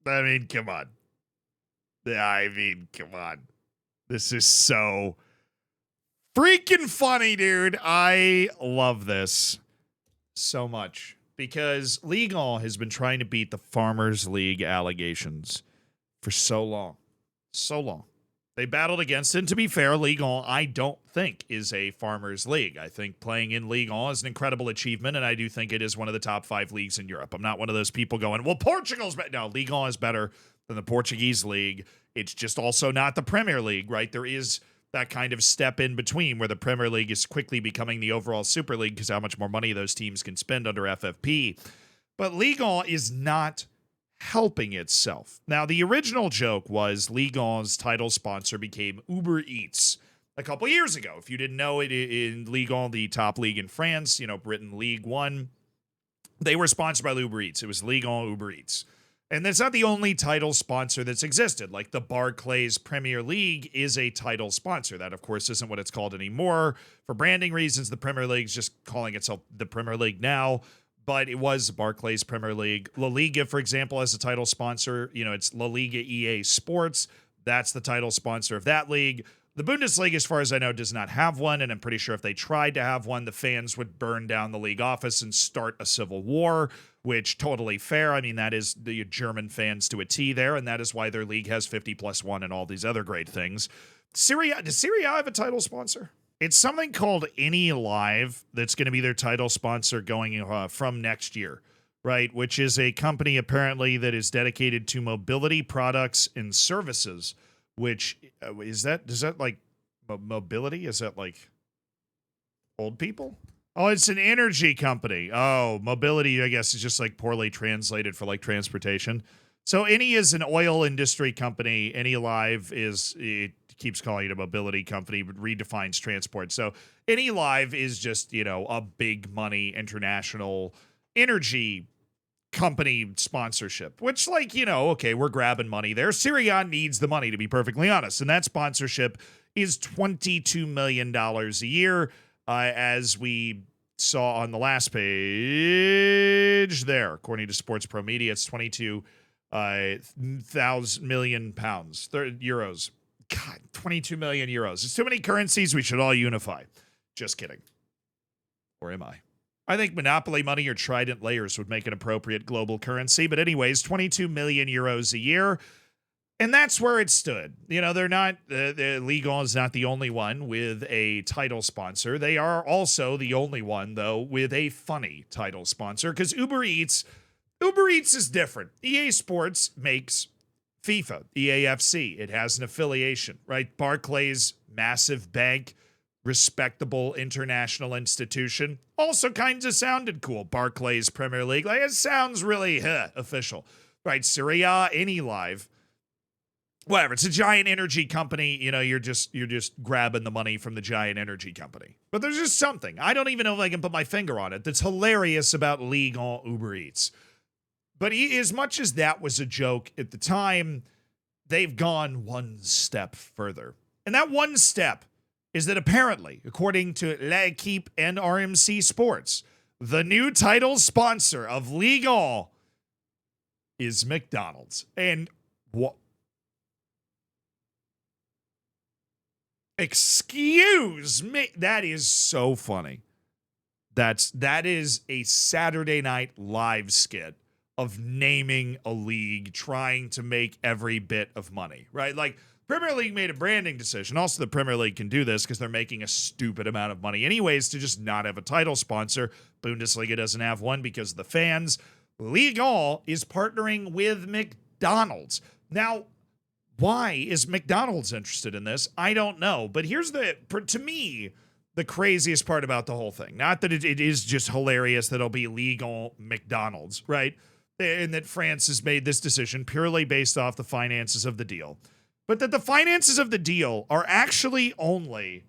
I mean, come on. Come on. This is so freaking funny, dude. I love this so much because Ligue 1 has been trying to beat the Farmers League allegations for so long. So long. They battled against it. And to be fair, Ligue 1, I don't think is a farmers league. I think playing in Ligue 1 is an incredible achievement, and I do think it is one of the top 5 leagues in Europe. I'm not one of those people going, well, Portugal's better. No, Ligue 1 is better than the Portuguese league. It's just also not the Premier League, right? There is that kind of step in between where the Premier League is quickly becoming the overall Super League because how much more money those teams can spend under FFP. But Ligue 1 is not helping itself. Now, the original joke was Ligue 1's title sponsor became Uber Eats a couple years ago. If you didn't know it, in Ligue 1, the top league in France, Britain League 1, they were sponsored by Uber Eats. It was Ligue 1 Uber Eats. And that's not the only title sponsor that's existed. Like the Barclays Premier League is a title sponsor. That, of course, isn't what it's called anymore. For branding reasons, the Premier League's just calling itself the Premier League now. But it was Barclays Premier League. La Liga, for example, as a title sponsor. It's La Liga EA Sports. That's the title sponsor of that league. The Bundesliga, as far as I know, does not have one, and I'm pretty sure if they tried to have one, the fans would burn down the league office and start a civil war, which totally fair. I mean, that is the German fans to a T there, and that is why their league has 50+1 and all these other great things. Does Serie A have a title sponsor? It's something called Any Live that's going to be their title sponsor going from next year, right? Which is a company apparently that is dedicated to mobility products and services. Which does that like mobility? Is that like old people? Oh, it's an energy company. Oh, mobility, I guess, is just like poorly translated for like transportation. So Any is an oil industry company. Any Live it keeps calling it a mobility company, but redefines transport. So Any Live is just, a big money international energy company sponsorship, which okay, we're grabbing money there. Serie A needs the money, to be perfectly honest. And that sponsorship is $22 million a year. As we saw on the last page there, according to Sports Pro Media, it's 22,000 million pounds, euros. God, 22 million euros. It's too many currencies. We should all unify. Just kidding. Or am I? I think Monopoly money or Trident layers would make an appropriate global currency. But anyways, 22 million euros a year. And that's where it stood. They're not, the Ligue 1 is not the only one with a title sponsor. They are also the only one, though, with a funny title sponsor. Because Uber Eats is different. EA Sports makes FIFA, EAFC. It has an affiliation, right? Barclays, massive bank, respectable international institution. Also kind of sounded cool. Barclays Premier League. Like, it sounds really official. Right? Serie A, Any Live. Whatever. It's a giant energy company. You're just grabbing the money from the giant energy company. But there's just something. I don't even know if I can put my finger on it. That's hilarious about Ligue 1 Uber Eats. But as much as that was a joke at the time, they've gone one step further. And that one step is that apparently, according to L'Equipe and RMC Sports, the new title sponsor of Ligue 1 is McDonald's. And what? Excuse me. That is so funny. That is a Saturday Night Live skit of naming a league, trying to make every bit of money, right? Like, Premier League made a branding decision. Also, the Premier League can do this because they're making a stupid amount of money anyways to just not have a title sponsor. Bundesliga doesn't have one because of the fans. Ligue 1 is partnering with McDonald's. Now, why is McDonald's interested in this? I don't know. But here's to me, the craziest part about the whole thing. Not that it is just hilarious that it'll be Ligue 1 McDonald's, right? And that France has made this decision purely based off the finances of the deal. But that the finances of the deal are actually only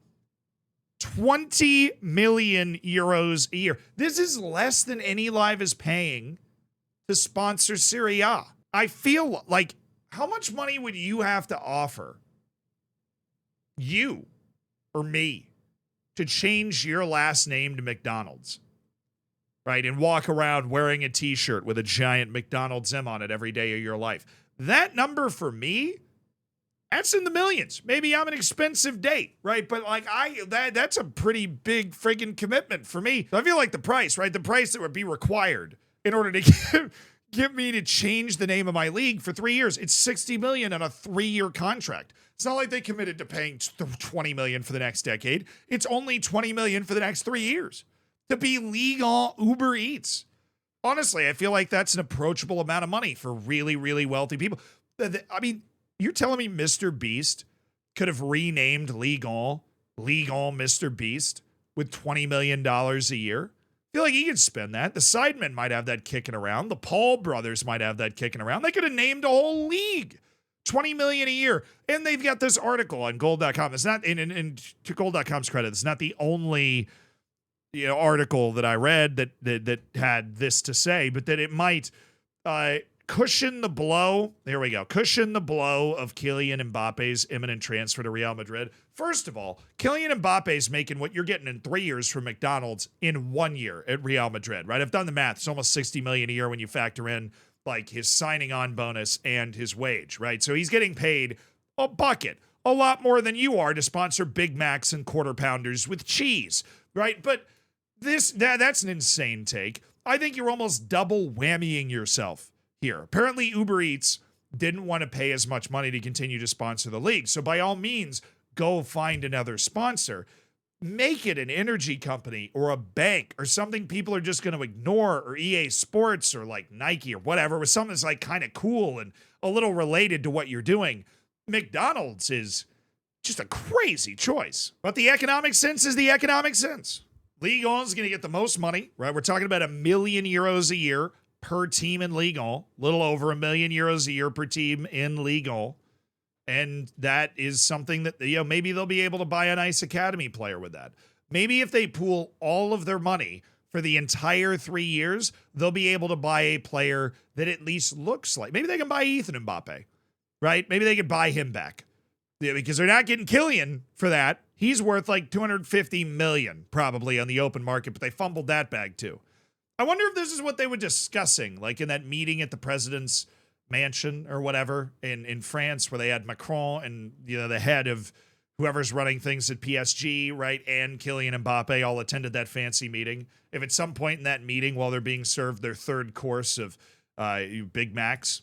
20 million euros a year. This is less than Any Live is paying to sponsor Serie A. I feel like, how much money would you have to offer, you or me, to change your last name to McDonald's? Right? And walk around wearing a t-shirt with a giant McDonald's M on it every day of your life. That number for me, that's in the millions. Maybe I'm an expensive date, right? But like that's a pretty big friggin' commitment for me. I feel like the price, right? The price that would be required in order to get me to change the name of my league for 3 years. It's $60 million on a 3-year contract. It's not like they committed to paying $20 million for the next decade. It's only $20 million for the next 3 years to be League on Uber Eats. Honestly, I feel like that's an approachable amount of money for really, really wealthy people. I mean, you're telling me Mr. Beast could have renamed League on Mr. Beast with $20 million a year? I feel like he could spend that. The Sidemen might have that kicking around. The Paul brothers might have that kicking around. They could have named a whole league. $20 million a year. And they've got this article on gold.com. It's not, and to gold.com's credit, it's not the only article that I read that had this to say, but that it might cushion the blow. There we go. Cushion the blow of Kylian Mbappe's imminent transfer to Real Madrid. First of all, Kylian Mbappe's making what you're getting in 3 years from McDonald's in 1 year at Real Madrid, right? I've done the math. It's almost $60 million a year when you factor in like his signing on bonus and his wage, right? So he's getting paid a bucket, a lot more than you are to sponsor Big Macs and quarter pounders with cheese, right? But that's an insane take. I think you're almost double whammying yourself here. Apparently Uber Eats didn't want to pay as much money to continue to sponsor the league. So by all means, go find another sponsor. Make it an energy company or a bank or something people are just going to ignore, or EA Sports or like Nike or whatever, with something that's like kind of cool and a little related to what you're doing. McDonald's is just a crazy choice. But the economic sense is the economic sense. Ligue 1 is going to get the most money, right? We're talking about €1 million a year per team in Ligue 1, little over €1 million a year per team in Ligue 1. And that is something that, maybe they'll be able to buy a nice academy player with that. Maybe if they pool all of their money for the entire 3 years, they'll be able to buy a player that at least looks like, maybe they can buy Ethan Mbappe, right? Maybe they could buy him back, because they're not getting Kylian for that. He's worth like $250 million probably on the open market, but they fumbled that bag too. I wonder if this is what they were discussing, like in that meeting at the president's mansion or whatever in France, where they had Macron and the head of whoever's running things at PSG, right, and Kylian Mbappe all attended that fancy meeting. If at some point in that meeting, while they're being served their third course of Big Macs,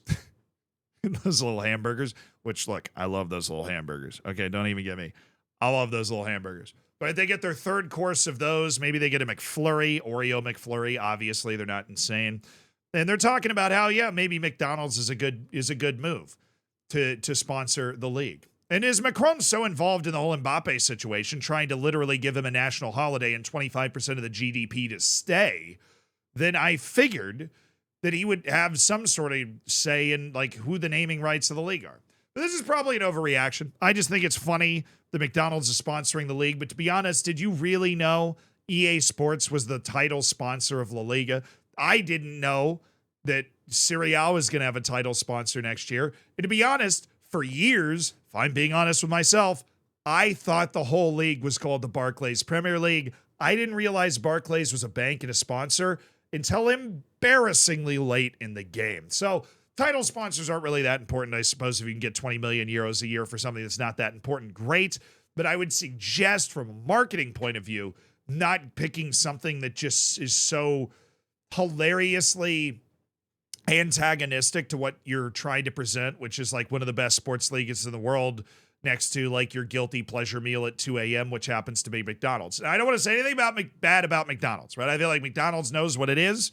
those little hamburgers, which look, I love those little hamburgers. Okay, don't even get me. I love those little hamburgers. But if they get their third course of those, maybe they get a McFlurry, Oreo McFlurry. Obviously, they're not insane. And they're talking about how, maybe McDonald's is a good move to sponsor the league. And is Macron so involved in the whole Mbappe situation, trying to literally give him a national holiday and 25% of the GDP to stay, then I figured that he would have some sort of say in like who the naming rights of the league are. But this is probably an overreaction. I just think it's funny that McDonald's is sponsoring the league. But to be honest, did you really know EA Sports was the title sponsor of La Liga? I didn't know that Serie A was going to have a title sponsor next year. And to be honest, for years, if I'm being honest with myself, I thought the whole league was called the Barclays Premier League. I didn't realize Barclays was a bank and a sponsor until embarrassingly late in the game. So title sponsors aren't really that important. I suppose if you can get 20 million euros a year for something that's not that important, great. But I would suggest from a marketing point of view, not picking something that just is so hilariously antagonistic to what you're trying to present, which is like one of the best sports leagues in the world, next to like your guilty pleasure meal at 2 a.m., which happens to be McDonald's. And I don't want to say anything bad about McDonald's, right? I feel like McDonald's knows what it is.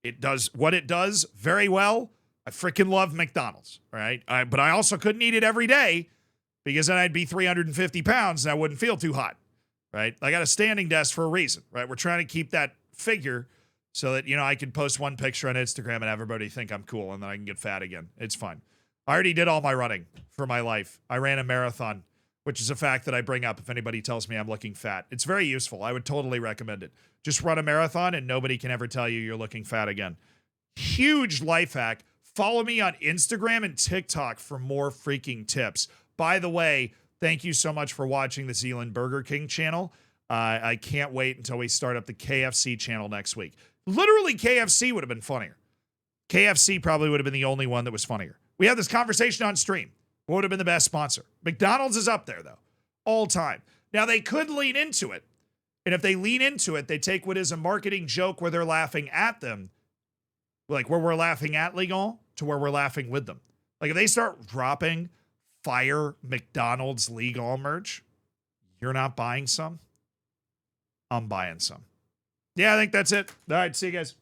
It does what it does very well. I freaking love McDonald's, right? But I also couldn't eat it every day, because then I'd be 350 pounds and I wouldn't feel too hot, right? I got a standing desk for a reason, right? We're trying to keep that figure so that, I could post one picture on Instagram and everybody think I'm cool, and then I can get fat again. It's fine. I already did all my running for my life. I ran a marathon, which is a fact that I bring up if anybody tells me I'm looking fat. It's very useful. I would totally recommend it. Just run a marathon and nobody can ever tell you you're looking fat again. Huge life hack. Follow me on Instagram and TikTok for more freaking tips. By the way, thank you so much for watching the Zealand Burger King channel. I can't wait until we start up the KFC channel next week. Literally, KFC would have been funnier. KFC probably would have been the only one that was funnier. We had this conversation on stream. What would have been the best sponsor? McDonald's is up there, though, all time. Now, they could lean into it. And if they lean into it, they take what is a marketing joke where they're laughing at them, like where we're laughing at Ligon, to where we're laughing with them. Like if they start dropping fire McDonald's Ligon merch, you're not buying some? I'm buying some. Yeah, I think that's it. All right, see you guys.